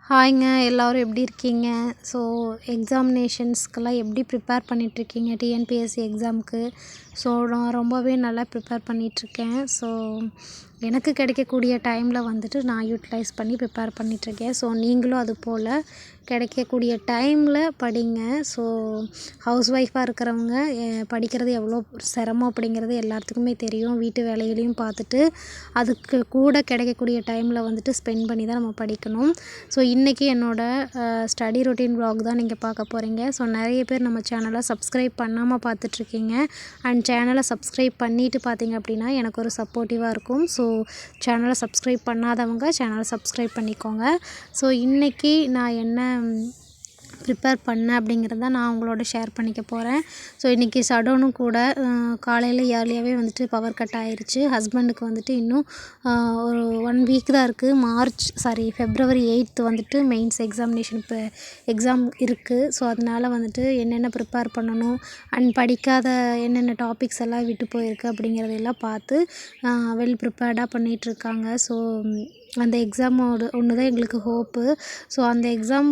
ஹாய்ங்க எல்லோரும் எப்படி இருக்கீங்க? ஸோ எக்ஸாமினேஷன்ஸ்க்கெல்லாம் எப்படி ப்ரிப்பேர் பண்ணிகிட்ருக்கீங்க டிஎன்பிஎஸ்சி எக்ஸாமுக்கு? ஸோ நான் ரொம்பவே நல்லா ப்ரிப்பேர் பண்ணிகிட்ருக்கேன். ஸோ எனக்கு கிடைக்கக்கூடிய டைமில் வந்துட்டு நான் யூட்டிலைஸ் பண்ணி ப்ரிப்பேர் பண்ணிகிட்ருக்கேன். ஸோ நீங்களும் அது போல் கிடைக்கக்கூடிய டைமில் படிங்க. ஸோ ஹவுஸ் ஒய்ஃபாக இருக்கிறவங்க படிக்கிறது எவ்வளோ சிரமம் அப்படிங்கிறது எல்லாத்துக்குமே தெரியும். வீட்டு வேலைகளையும் பார்த்துட்டு அதுக்கு கூட கிடைக்கக்கூடிய டைமில் வந்துட்டு ஸ்பெண்ட் பண்ணி தான் நம்ம படிக்கணும். ஸோ இன்றைக்கி என்னோடய ஸ்டடி ரொட்டீன் வ்ளாக் தான் நீங்கள் பார்க்க போகிறீங்க. ஸோ நிறைய பேர் நம்ம சேனலை சப்ஸ்கிரைப் பண்ணாமல் பார்த்துட்ருக்கீங்க. அண்ட் சேனலை சப்ஸ்கிரைப் பண்ணிவிட்டு பார்த்தீங்க அப்படின்னா எனக்கு ஒரு சப்போர்ட்டிவாக இருக்கும். ஸோ சேனலை சப்ஸ்கிரைப் பண்ணாதவங்க சேனலை சப்ஸ்கிரைப் பண்ணிக்கோங்க. ஸோ இன்றைக்கி நான் என்ன ப்ரிப்பேர் பண்ணேன் அப்படிங்கிறத நான் உங்களோட ஷேர் பண்ணிக்க போகிறேன். ஸோ இன்றைக்கி ஷடவுனும் கூட காலையில் ஏர்லியாகவே வந்துட்டு பவர் கட் ஆகிருச்சு. ஹஸ்பண்டுக்கு வந்துட்டு இன்னும் ஒரு 1 வீக் தான் இருக்குது. February 8th வந்துட்டு மெயின்ஸ் எக்ஸாமினேஷன் இப்போ எக்ஸாம் இருக்குது. ஸோ அதனால் வந்துட்டு என்னென்ன ப்ரிப்பேர் பண்ணணும் அண்ட் படிக்காத என்னென்ன டாபிக்ஸ் எல்லாம் விட்டு போயிருக்கு அப்படிங்கிறதெல்லாம் பார்த்து வெல் ப்ரிப்பேர்டாக பண்ணிகிட்ருக்காங்க. ஸோ அந்த எக்ஸாமோட ஒன்று தான் எங்களுக்கு ஹோப்பு. ஸோ அந்த எக்ஸாம்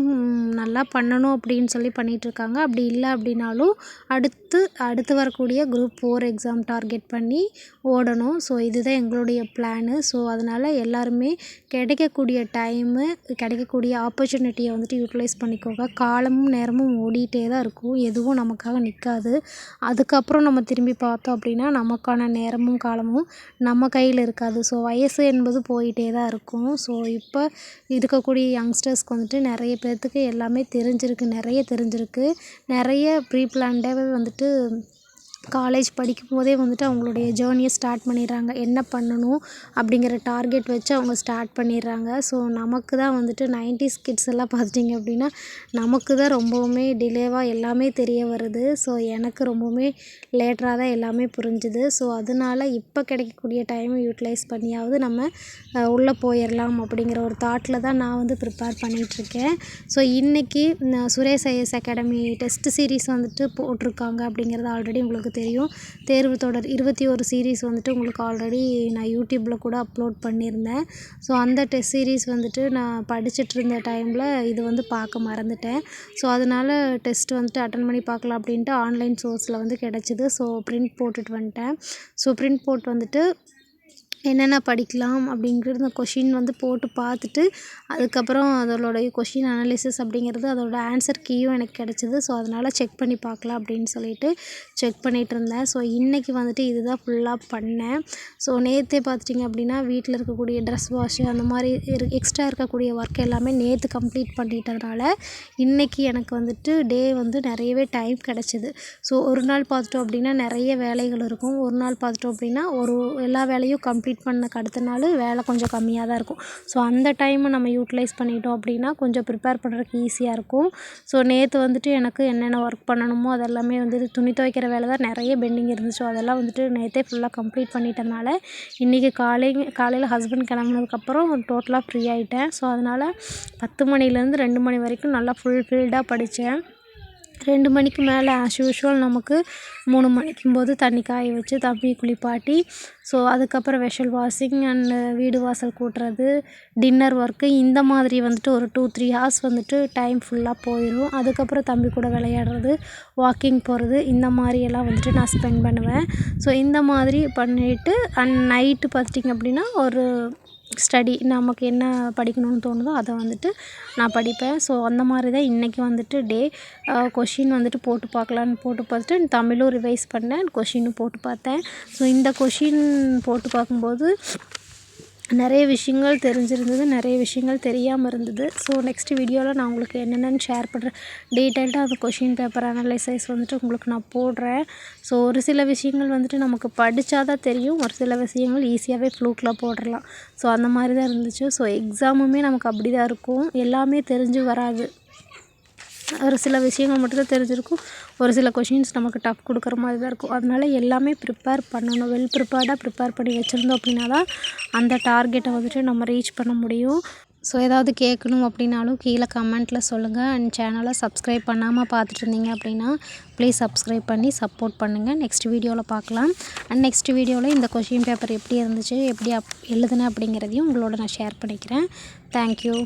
நல்லா பண்ணணும் அப்படின்னு சொல்லி பண்ணிகிட்ருக்காங்க. அப்படி இல்லை அப்படின்னாலும் அடுத்து வரக்கூடிய குரூப் 4 எக்ஸாம் டார்கெட் பண்ணி ஓடணும். ஸோ இதுதான் எங்களுடைய பிளானு. ஸோ அதனால் எல்லாருமே கிடைக்கக்கூடிய டைமு கிடைக்கக்கூடிய ஆப்பர்ச்சுனிட்டியை வந்துட்டு யூட்டிலைஸ் பண்ணிக்கோங்க. காலமும் நேரமும் ஓடிட்டே தான் இருக்கும். எதுவும் நமக்காக நிற்காது. அதுக்கப்புறம் நம்ம திரும்பி பார்த்தோம் அப்படின்னா நமக்கான நேரமும் காலமும் நம்ம கையில் இருக்காது. ஸோ வயசு என்பது போயிட்டே தான் இருக்கும். ஸோ இப்போ இருக்கக்கூடிய யங்ஸ்டர்ஸ்க்கு வந்துட்டு நிறைய பேர்த்துக்கு எல்லாமே நிறைய தெரிஞ்சிருக்கு. நிறைய ப்ரீ பிளான்டாகவே வந்துட்டு காலேஜ் படிக்கும்போதே வந்துட்டு அவங்களுடைய ஜேர்னியை ஸ்டார்ட் பண்ணிடுறாங்க. என்ன பண்ணணும் அப்படிங்கிற டார்கெட் வச்சு அவங்க ஸ்டார்ட் பண்ணிடுறாங்க. ஸோ நமக்கு தான் வந்துட்டு 90s கிட்ஸ் எல்லாம் பார்த்துட்டிங்க அப்படின்னா நமக்கு தான் ரொம்பவுமே டிலேவாக எல்லாமே தெரிய வருது. ஸோ எனக்கு ரொம்பவுமே லேட்டராக தான் எல்லாமே புரிஞ்சுது. ஸோ அதனால் இப்போ கிடைக்கக்கூடிய டைமை யூட்டிலைஸ் பண்ணியாவது நம்ம உள்ளே போயிடலாம் அப்படிங்கிற ஒரு தாட்டில் தான் நான் வந்து ப்ரிப்பேர் பண்ணிகிட்ருக்கேன். ஸோ இன்றைக்கி Suresh IAS academy test series வந்துட்டு போட்டிருக்காங்க அப்படிங்கிறது ஆல்ரெடி உங்களுக்கு தெரியும். தேர்வு தொடர் 21 சீரீஸ் வந்துட்டு உங்களுக்கு ஆல்ரெடி நான் யூடியூப்பில் கூட அப்லோட் பண்ணியிருந்தேன். ஸோ அந்த டெஸ்ட் சீரீஸ் வந்துட்டு நான் படிச்சுட்டு இருந்த டைமில் இது வந்து பார்க்க மறந்துட்டேன். ஸோ அதனால் டெஸ்ட் வந்துட்டு அட்டன் பண்ணி பார்க்கலாம் அப்படின்ட்டு ஆன்லைன் சோர்ஸில் வந்து கிடச்சிது. ஸோ பிரிண்ட் போட்டுட்டு வந்துட்டேன். ஸோ பிரிண்ட் போட்டு வந்துட்டு என்னென்ன படிக்கலாம் அப்படிங்கிறது கொஷின் வந்து போட்டு பார்த்துட்டு அதுக்கப்புறம் அதோடைய கொஷின் அனாலிசிஸ் அப்படிங்கிறது அதோட ஆன்சர் கீயும் எனக்கு கிடச்சிது. ஸோ அதனால் செக் பண்ணி பார்க்கலாம் அப்படின்னு சொல்லிட்டு செக் பண்ணிகிட்டு இருந்தேன். ஸோ இன்றைக்கி வந்துட்டு இதுதான் ஃபுல்லாக பண்ணேன். ஸோ நேற்றே பார்த்துட்டிங்க அப்படின்னா வீட்டில் இருக்கக்கூடிய ட்ரெஸ் வாஷு அந்த மாதிரி எக்ஸ்ட்ரா இருக்கக்கூடிய ஒர்க் எல்லாமே நேற்று கம்ப்ளீட் பண்ணிட்டதுனால இன்றைக்கி எனக்கு வந்துட்டு டே வந்து நிறையவே டைம் கிடச்சிது. ஸோ ஒரு நாள் பார்த்துட்டோம் அப்படின்னா நிறைய வேலைகள் இருக்கும். ஒரு நாள் பார்த்துட்டோம் அப்படின்னா எல்லா வேலையும் கம்ப்ளீட் பண்ணக்கு அடுத்த நாள் வேலை கொஞ்சம் கம்மியாக தான் இருக்கும். ஸோ அந்த டைமை நம்ம யூட்டிலைஸ் பண்ணிட்டோம் அப்படின்னா கொஞ்சம் ப்ரிப்பேர் பண்ணுறதுக்கு ஈஸியாக இருக்கும். ஸோ நேற்று வந்துட்டு எனக்கு என்னென்ன ஒர்க் பண்ணணுமோ அதெல்லாமே வந்துட்டு துணி துவைக்கிற வேலை தான் நிறைய பெண்டிங் இருந்துச்சு. அதெல்லாம் வந்துட்டு நேற்றே ஃபுல்லாக கம்ப்ளீட் பண்ணிட்டனால இன்றைக்கி காலையில் ஹஸ்பண்ட் கிளம்புனதுக்கப்புறம் டோட்டலாக ஃப்ரீ ஆகிட்டேன். ஸோ அதனால் 10 மணிலேருந்து 2 மணி வரைக்கும் நல்லா ஃபுல்ஃபில்டாக படித்தேன். 2 மணிக்கு மேலே ஆஸ் யூஷுவல் நமக்கு 3 மணிக்கும்போது தண்ணி காய வச்சு தம்பியை குளிப்பாட்டி ஸோ அதுக்கப்புறம் வெஷல் வாஷிங் அண்டு வீடு வாசல் கூட்டுறது டின்னர் ஒர்க்கு இந்த மாதிரி வந்துட்டு ஒரு 2-3 ஹார்ஸ் வந்துட்டு டைம் ஃபுல்லாக போயிடும். அதுக்கப்புறம் தம்பி கூட விளையாடுறது வாக்கிங் போகிறது இந்த மாதிரியெல்லாம் வந்துட்டு நான் ஸ்பெண்ட் பண்ணுவேன். ஸோ இந்த மாதிரி பண்ணிவிட்டு அண்ட் நைட்டு பார்த்துட்டிங்க அப்படின்னா ஒரு ஸ்டடி நமக்கு என்ன படிக்கணும்னு தோணுதோ அதை வந்துட்டு நான் படிப்பேன். ஸோ அந்த மாதிரி தான் இன்றைக்கி வந்துட்டு டே கொஷின் வந்துட்டு போட்டு பார்க்கலான்னு போட்டு பார்த்துட்டு தமிழும் ரிவைஸ் பண்ணேன், கொஷினும் போட்டு பார்த்தேன். ஸோ இந்த கொஷின் போட்டு பார்க்கும்போது நிறைய விஷயங்கள் தெரிஞ்சிருந்தது, நிறைய விஷயங்கள் தெரியாமல் இருந்தது. ஸோ நெக்ஸ்ட் வீடியோவில் நான் உங்களுக்கு என்னென்னு ஷேர் பண்ணுறேன். டீட்டெயில்டாக அந்த கொஷின் பேப்பர் அனலைசைஸ் வந்துட்டு உங்களுக்கு நான் போடுறேன். ஸோ ஒரு சில விஷயங்கள் வந்துட்டு நமக்கு படித்தா தான் தெரியும், ஒரு சில விஷயங்கள் ஈஸியாகவே ஃப்ளூக்கில் போட்டுடலாம். ஸோ அந்த மாதிரி தான் இருந்துச்சு. ஸோ எக்ஸாமுமே நமக்கு அப்படி தான் இருக்கும். எல்லாமே தெரிஞ்சு வராது. ஒரு சில விஷயங்கள் மட்டும்தான் தெரிஞ்சிருக்கும். ஒரு சில கொஷின்ஸ் நமக்கு டஃப் கொடுக்குற மாதிரி தான் இருக்கும். அதனால எல்லாமே ப்ரிப்பேர் பண்ணணும். வெல் ப்ரிப்பேர்டாக ப்ரிப்பேர் பண்ணி வச்சுருந்தோம் அப்படின்னா தான் அந்த டார்கெட்டை வந்துட்டு நம்ம ரீச் பண்ண முடியும். ஸோ ஏதாவது கேட்கணும் அப்படின்னாலும் கீழே கமெண்ட்டில் சொல்லுங்கள். அண்ட் சேனலை சப்ஸ்கிரைப் பண்ணாமல் பார்த்துட்டு இருந்தீங்க அப்படின்னா ப்ளீஸ் சப்ஸ்கிரைப் பண்ணி சப்போர்ட் பண்ணுங்கள். நெக்ஸ்ட் வீடியோவில் பார்க்கலாம். அண்ட் நெக்ஸ்ட் வீடியோவில் இந்த கொஷின் பேப்பர் எப்படி இருந்துச்சு, எப்படி எழுதுனேன் அப்படிங்கிறதையும் உங்களோட நான் ஷேர் பண்ணிக்கிறேன். தேங்க்யூ.